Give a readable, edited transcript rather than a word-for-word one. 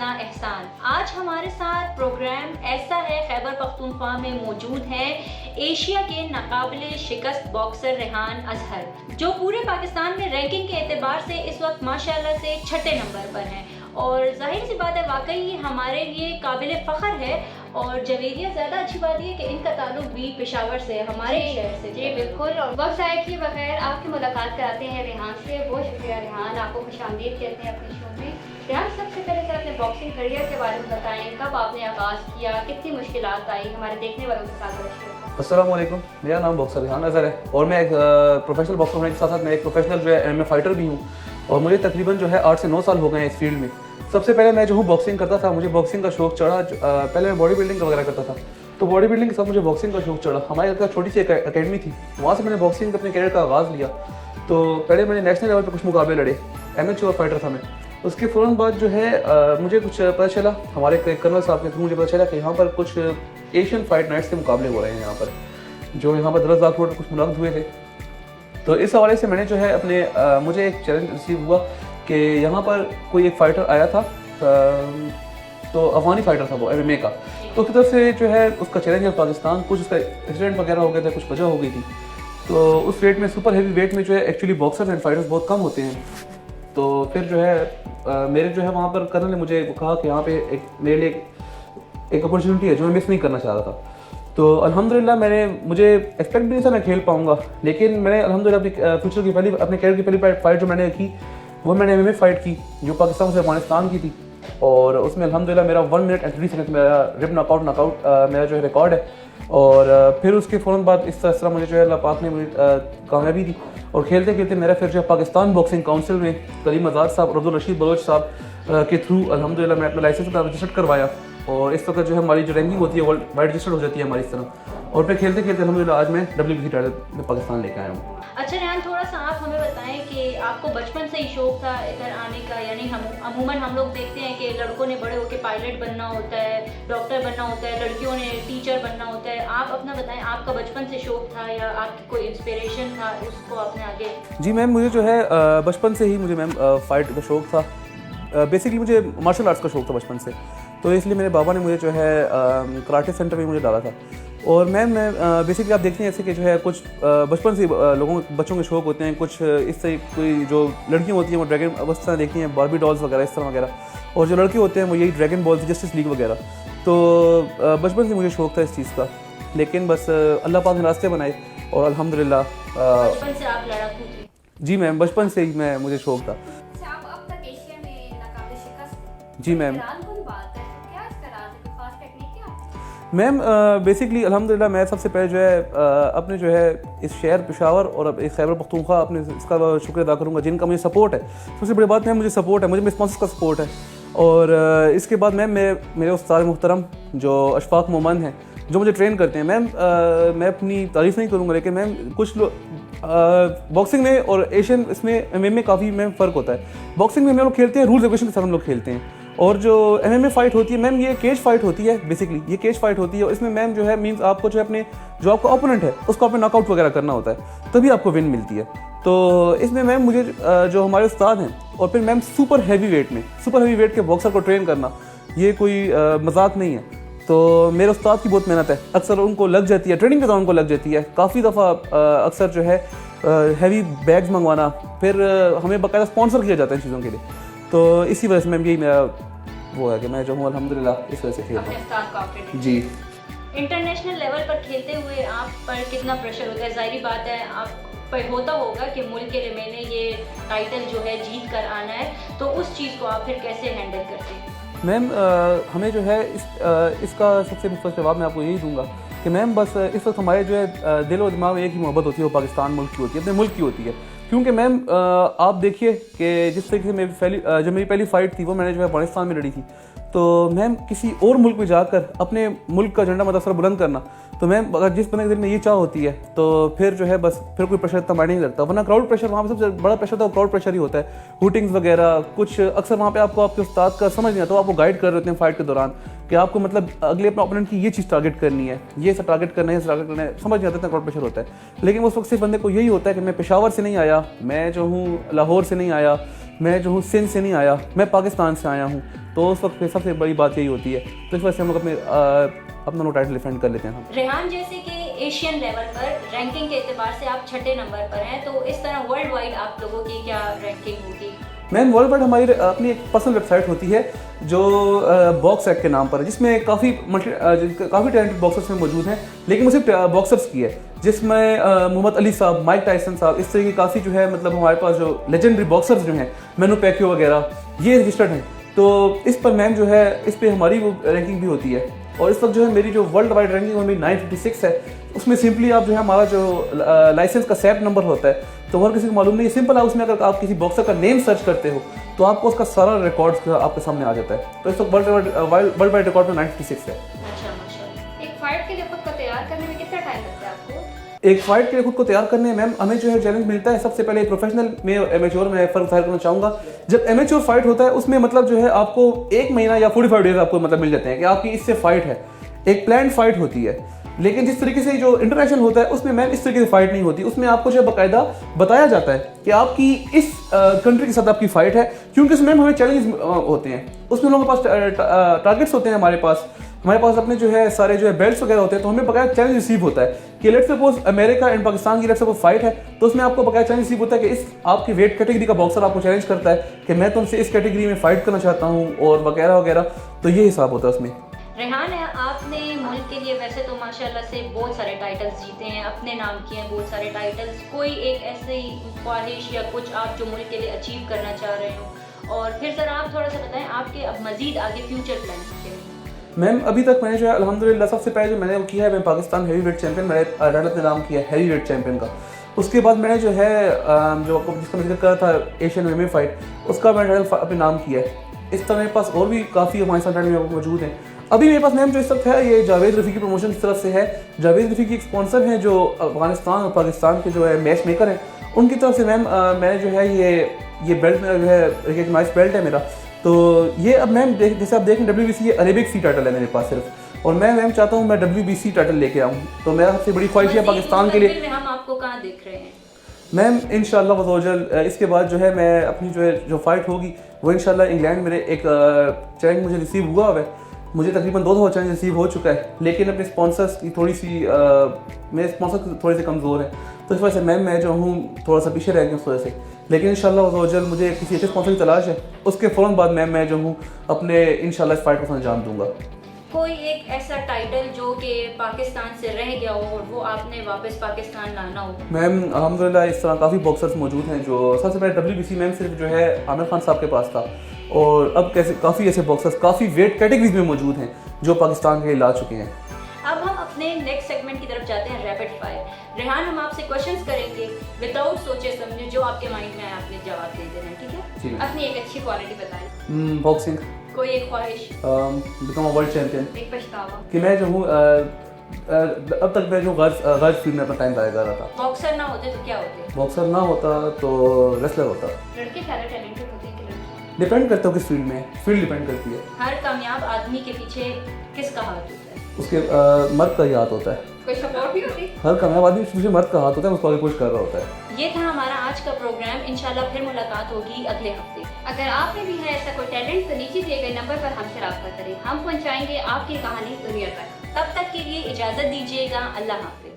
अपना एहसान। आज हमारे साथ प्रोग्राम ऐसा है खैबर पख्तूनख्वा में मौजूद है एशिया के नाकाबिले शिकस्त बॉक्सर रेहान अजहर, जो पूरे पाकिस्तान में रैंकिंग के एतबार से इस वक्त माशाल्लाह से छठे नंबर पर हैं। और जाहिर सी बात है, वाकई हमारे लिए काबिल फ़ख्र है। और जवेरिया ज़्यादा अच्छी बात है कि इनका ताल्लुक भी पेशावर से, हमारे शहर से। जी बिल्कुल। और वक्त आए कि बगैर आपकी मुलाकात कराते हैं रेहान से। बहुत शुक्रिया रेहान, आपको खुशामदीद कहते हैं अपने शो में। रेहान, सबसे पहले सर अपने बॉक्सिंग करियर के बारे में बताएं, कब आपने आगाज़ किया, कितनी मुश्किलात आई, हमारे देखने वालों के साथ शेयर। अस्सलाम वालेकुम, मेरा नाम बॉक्सर रेहान अजहर है और मैं एक प्रोफेशनल बॉक्सर होने के साथ साथ मैं एक प्रोफेशनल जो है एमएमए फाइटर भी हूँ। और मुझे तकरीबन जो है 8 से 9 साल हो गए हैं इस फील्ड में। सबसे पहले मैं जो हूँ बॉक्सिंग करता था, मुझे बॉक्सिंग का शौक चढ़ा। पहले मैं बॉडी बिल्डिंग वगैरह करता था, तो बॉडी बिल्डिंग के साथ मुझे बॉक्सिंग का शौक चढ़ा। हमारे घर छोटी सी अकेडमी थी, वहाँ से मैंने बॉक्सिंग अपने कैरियर का आगाज़ लिया। तो पहले मैंने नेशनल लेवल पर कुछ मुकाबले लड़े, एमेच्योर फाइटर था मैं। उसके फ़ौरन बाद जो है मुझे कुछ पता चला, हमारे कर्नल साहब के थ्रू मुझे पता चला कि यहाँ पर कुछ एशियन फाइट नाइट्स के मुकाबले हो रहे हैं यहाँ पर, जो यहाँ पर दरअसल रोड पर कुछ मुनाद हुए थे। तो इस हवाले से मैंने जो है अपने मुझे एक चैलेंज रिसीव हुआ कि यहाँ पर कोई एक फ़ाइटर आया था, तो अफगानी फ़ाइटर था वो एमएमए का। तो उसकी तरफ से जो है उसका चैलेंज है पाकिस्तान, कुछ उसका एक्सीडेंट वगैरह हो गया था, कुछ वजह हो गई थी। तो उस वेट में, सुपर हैवी वेट में जो है एक्चुअली बॉक्सर्स एंड फाइटर्स बहुत कम होते हैं। तो फिर जो है मेरे जो है वहाँ पर कर्नल ने मुझे कहा कि यहाँ पे मेरे लिए एक अपॉर्चुनिटी है जो मैं मिस नहीं करना चाह रहा था। तो अल्हम्दुलिल्लाह मुझे एक्सपेक्ट भी नहीं था मैं खेल पाऊँगा, लेकिन मैंने अल्हम्दुलिल्लाह अपनी फ्यूचर की अपने कैरियर की पहली फाइट जो मैंने की वो मैंने एमएमए फाइट की, जो पाकिस्तान से अफगानिस्तान की थी। और उसमें अल्हम्दुलिल्लाह मेरा 1 मिनट एंड 30 सेकंड मेरा रिप नॉकआउट मेरा जो है रिकॉर्ड है। और फिर उसके फ़ौरन बाद इस तरह मुझे जो है अल्लाह पाक ने मुझे कामयाबी दी। और खेलते खेलते मेरा फिर जो है पाकिस्तान बॉक्सिंग काउंसिल में करीम आज़ाद साहब और अब्दुल रशीद बलोच साहब के थ्रू अल्हम्दुलिल्लाह मैंने अपना लाइसेंस रजिस्टर्ड करवाया। और इस वक्त जो है हमारी जो रैंकिंग होती है वो वाइड रजिस्टर्ड हो जाती है हमारी इस तरह। और फिर खेलते खेलते अल्हम्दुलिल्लाह आज मैं WBC टाइटल में पाकिस्तान लेकर आया हूँ। अच्छा रेहान, थोड़ा सा आप हमें बताएं कि आपको बचपन से ही शौक था इधर आने का? यानी अमूमन हम लोग देखते हैं कि लड़कों ने बड़े होकर पायलट बनना होता है, डॉक्टर बनना होता है, लड़कियों ने टीचर बनना होता है। आप अपना बताएं, आपका बचपन से शौक था या आपकी कोई इंस्पिरेशन था, उसको आपने आगे? जी मैम, मुझे जो है बचपन से ही मुझे मैम फ़ाइट का शौक था। बेसिकली मुझे मार्शल आर्ट्स का शौक था बचपन से, तो इसलिए मेरे बाबा ने मुझे जो है कराटे सेंटर में मुझे डाला था। और मैम मैं बेसिकली आप देखते हैं ऐसे कि जो है कुछ बचपन से बच्चों के शौक होते हैं, कुछ इससे कोई जो लड़कियाँ होती हैं वो ड्रैगन उस तरह देखती हैं, बारबी डॉल्स वगैरह इस तरह वगैरह, और जो लड़के होते हैं वो यही ड्रैगन बॉल्स, जस्टिस लीग वगैरह। तो बचपन से मुझे शौक था इस चीज़ का, लेकिन बस अल्लाह पाक ने रास्ते बनाए और अल्हम्दुलिल्लाह। बचपन से आप लड़ाकू थे? जी मैम, बचपन से ही मुझे शौक था। जी मैम। मैम बेसिकली अल्हम्दुलिल्लाह मैं सबसे पहले जो है अपने जो है इस शहर पेशावर और इस खैबर पख्तूनख्वा अपने इसका शुक्र अदा करूँगा जिनका मुझे सपोर्ट है। सबसे बड़ी बात मैम मुझे सपोर्ट है, मुझे मेरे स्पॉन्सर्स का सपोर्ट है। और इसके बाद मैम मेरे उस्ताद मुहतरम जो अशफाक मोमन हैं, जो मुझे ट्रेन करते हैं। मैम मैं अपनी तारीफ़ नहीं करूँगा, लेकिन मैम कुछ लोग बॉक्सिंग में और एशियन इसमें एमएमए में काफ़ी मैम फ़र्क होता है। बॉक्सिंग में हम लोग खेलते हैं रूल्स रेगुलेशन के साथ हम लोग खेलते हैं, और जो एमएमए फाइट होती है मैम ये केज फाइट होती है। बेसिकली ये केज फाइट होती है और इसमें मैम जो है मींस आपको जो है अपने जो आपका ओपोनेंट है उसको अपने नॉकआउट वगैरह करना होता है, तभी आपको विन मिलती है। तो इसमें मैम मुझे जो हमारे उस्ताद हैं, और फिर मैम सुपर हैवी वेट के बॉक्सर को ट्रेन करना ये कोई मजाक नहीं है। तो मेरे उस्ताद की बहुत मेहनत है, अक्सर उनको लग जाती है, ट्रेनिंग के दौरान उनको लग जाती है काफ़ी दफ़ा। अक्सर जो है हैवी बैग्स मंगवाना, फिर हमें बाकायदा स्पॉन्सर किया जाता है इन चीज़ों के लिए। तो इसी वजह से मैम यही मेरा वो है कि मैं जो हूँ अल्हम्दुलिल्लाह इस वजह से खेलता हूँ। जी। इंटरनेशनल लेवल पर खेलते हुए आप पर कितना प्रेशर होता है? ज़ाहिर बात है आप पर होता होगा कि मुल्क के लिए मैंने ये टाइटल जो है जीत कर आना है, तो उस चीज़ को आप फिर कैसे हैंडल करते हैं? मैम हमें जो है इसका सबसे मुख्तसर जवाब मैं आपको यही दूंगा कि मैम बस इस वक्त हमारे जो है दिल और दिमाग में एक ही मोहब्बत होती है, वो पाकिस्तान मुल्क की होती है, अपने मुल्क की होती है। क्योंकि मैम आप देखिए कि जिस तरीके से जो मेरी पहली फ़ाइट थी वो मैंने जो है अफगानिस्तान में लड़ी थी। तो मैम किसी और मुल्क में जाकर अपने मुल्क का झंडा मतलब बुलंद करना, तो मैम अगर जिस बंदे के दिल में ये चाह होती है तो फिर जो है बस फिर कोई प्रेशर इतना मायने नहीं लगता। वरना क्राउड प्रेशर वहाँ पर सबसे बड़ा प्रेशर था, वो क्राउड प्रेशर ही होता है, हुटिंग्स वगैरह कुछ। अक्सर वहाँ पे आपको आपके उस्ताद का समझ नहीं आता, तो आपको गाइड कर रहे होते हैं फाइट के दौरान कि आपको मतलब अगले अपने ओपोनेंट की ये चीज़ टारगेट करनी है, ये सब टारगेट करना है, टारगेट करना है, समझ नहीं आता, इतना क्राउड प्रेशर होता है। लेकिन उस वक्त सिर्फ बंदे को यही होता है कि मैं पेशावर से नहीं आया, मैं जो हूँ लाहौर से नहीं आया, मैं जो हूँ सिंध से नहीं आया, मैं पाकिस्तान से आया हूँ, तो उस वक्त पे सबसे बड़ी बात यही होती है। तो इस वजह से हम लोग अपना नो टाइटल डिफेंड कर लेते हैं हम। रेहान, जैसे कि एशियन लेवल पर रैंकिंग के एतबार से आप 6ठे नंबर पर हैं, तो इस तरह वर्ल्ड वाइड आप लोगों की क्या रैंकिंग होगी? मैम वर्ल्ड वाइड हमारी अपनी एक पर्सनल वेबसाइट होती है जो बॉक्स एक्ट के नाम पर है, जिसमें काफ़ी टैलेंटेड बॉक्सर्स में मौजूद हैं, लेकिन वो सिर्फ बॉक्सर्स की है, जिसमें मोहम्मद अली साहब, माइक टायसन साहब, इस तरह की काफ़ी जो है मतलब हमारे पास जो लेजेंडरी बॉक्सर्स जो हैं, मैनू पैक्यो वगैरह, ये रजिस्टर्ड हैं। तो इस पर मैम जो है इस पर हमारी वो रैंकिंग भी होती है। और इस वक्त जो है मेरी जो वर्ल्ड वाइड रैंकिंग है मेरी 956 है। उसमें सिंपली आप जो है हमारा जो लाइसेंस का सैप नंबर होता है, तो हर किसी को मालूम नहीं है, सिंपल है। उसमें अगर आप किसी बॉक्सर का नेम सर्च करते हो तो आपको उसका सारा रिकॉर्ड आपके सामने आ जाता है। तो इस वक्त वर्ल्ड वाइड रिकॉर्ड में 956 है। अच्छा, माशाल्लाह। एक फाइट के लिए खुद को तैयार करने में कितना टाइम लगता है आपको? एक फाइट के लिए खुद को तैयार करने में मैम हमें जो है चैलेंज मिलता है। सबसे पहले प्रोफेशनल में एमेच्योर में फ़र्क जाहिर करना चाहूँगा। जब एमेच्योर फाइट होता है उसमें मतलब जो है आपको 1 महीना या 45 डेज आपको मतलब मिल जाते हैं कि आपकी इससे फाइट है, एक प्लान फाइट होती है। लेकिन जिस तरीके से जो इंटरनेशनल होता है उसमें मैम इस तरीके से फाइट नहीं होती। उसमें आपको जो बाकायदा बताया जाता है कि आपकी इस कंट्री के साथ आपकी फाइट है, क्योंकि उसमें हमें चैलेंज होते हैं। उसमें लोगों के पास टारगेट्स होते हैं, हमारे पास अपने जो है सारे जो है बेल्ट्स वगैरह होते हैं। तो हमें बकाया चैलेंज रिसीव होता है कि let's suppose America and Pakistan की लेट्स सपोज फाइट है, तो उसमें आपको बकाया चैलेंज रिसीव होता है कि इस आपकी वेट कैटेगरी का बॉक्सर आपको चैलेंज करता है कि मैं तुमसे इस कैटेगरी में फाइट करना चाहता हूँ और वगैरह वगैरह। तो ये हिसाब होता है उसमें। रेहान, आपने मुल्क के लिए वैसे तो माशाल्लाह से बहुत सारे टाइटल्स जीते हैं, अपने नाम किए हैं बहुत सारे टाइटल्स। कोई एक ऐसी ख्वाहिश या कुछ आप जो मुल्क के लिए अचीव करना चाह रहे हो? और फिर सर आप थोड़ा सा बताएं आपके अब मजीद आगे फ्यूचर प्लान क्या हैं? मैम अभी तक मैंने जो है अल्हम्दुलिल्लाह सबसे पहले जो मैंने वो किया है, मैं पाकिस्तान हैवी वेट चैंपियन, मैंने टाइटल ने नाम किया हैवी वेट चैंपियन का। उसके बाद मैंने जो है जो आपको जिसका मैं जिक्र कर रहा था एशियन MMA फाइट, उसका मैंने टाइटल अपने नाम किया है। इस तरह मेरे पास और भी काफ़ी हमारे साथ टाइटल मौजूद हैं। अभी मेरे पास मैम जो इस वक्त है ये जावेद रफ़ी की प्रमोशन की तरफ से है। जावेद रफ़ी की एक स्पॉन्सर हैं जो अफगानिस्तान और पाकिस्तान के जो है मैच मेकर हैं, उनकी तरफ से मैम मैंने जो है ये बेल्ट मेरा जो है रिकग्नाइज बेल्ट है मेरा। तो ये अब मैम जैसे आप देखें WBC ये अरेबिक सी टाइटल है मेरे पास सिर्फ, और मैं मैम चाहता हूँ मैं WBC टाइटल लेके आऊँ। तो मेरा सबसे बड़ी ख्वाहिश है पाकिस्तान के लिए। हम आपको कहाँ देख रहे हैं? मैम इंशाल्लाह वज़ोजल इसके बाद जो है मैं अपनी जो फाइट होगी वो इंशाल्लाह इंग्लैंड मेरे एक चैलेंज मुझे रिसीव हुआ है। मुझे तकरीबन 2 दफ़ा चैलेंज रिसीव हो चुका है, लेकिन अपने स्पॉन्सर्स की थोड़ी सी मेरे स्पॉन्सर थोड़े से कमज़ोर हैं, तो इस वजह से मैम मैं जो हूँ थोड़ा सा पीछे रह गया उस वजह से। लेकिन इंशाल्लाह वज़ोजल मुझे किसी अच्छे स्पॉन्सर की तलाश है, उसके फ़ौरन बाद मैं जो हूँ अपने इंशाल्लाह इस फाइट को अंजाम दूँगा। कोई एक ऐसा टाइटल जो कि पाकिस्तान से रह गया हो और वो आपने वापस पाकिस्तान लाना हो? मैम अल्हम्दुलिल्लाह इस तरह काफ़ी बॉक्सर्स मौजूद हैं। जो सबसे पहले WBC मैम सिर्फ जो है आमिर खान साहब के पास था, और अब कैसे काफ़ी ऐसे बॉक्सर्स काफ़ी वेट कैटेगरीज में मौजूद हैं जो पाकिस्तान के लिए ला चुके हैं। अब हम अपने नेक्स्ट सेगमेंट की तरफ जाते हैं, रैपिड फायर। रेहान, हम आपसे क्वेश्चंस करेंगे विदाउट सोचे समझे, जो आपके माइंड में आए आपने जवाब दे देना है, ठीक है? अपनी एक अच्छी क्वालिटी बताएं। बॉक्सिंग। कोई एक ख्वाहिश? Become a world champion. एक पछतावा? कि मैं जो हूँ अब तक मैं जो गर्ल्स फील्ड में अपना टाइम ज़ाया कर रहा था। बॉक्सर ना होते तो क्या होते? बॉक्सर ना होता तो रेसलर होता। लड़के ज़्यादा टैलेंटेड होते हैं कि लड़की? डिपेंड करता है किस फील्ड में, फील्ड डिपेंड करती है। हर कामयाब आदमी के पीछे किसका हाथ होता है? उसके मर्द का ही हाथ होता है। कोई सपोर्ट नहीं होती? हर कामयाब आदमी के पीछे मर्द का हाथ होता है, उसको आगे पुश कर रहा होता है। ये था हमारा आज का प्रोग्राम। इंशाल्लाह फिर मुलाकात होगी अगले हफ्ते। अगर आपने भी है ऐसा कोई टैलेंट तो नीचे दिए गए नंबर पर हमसे रब्ता करें, हम पहुंचाएंगे आपकी कहानी दुनिया तक। तब तक के लिए इजाज़त दीजिएगा। अल्लाह हाफ़िज़।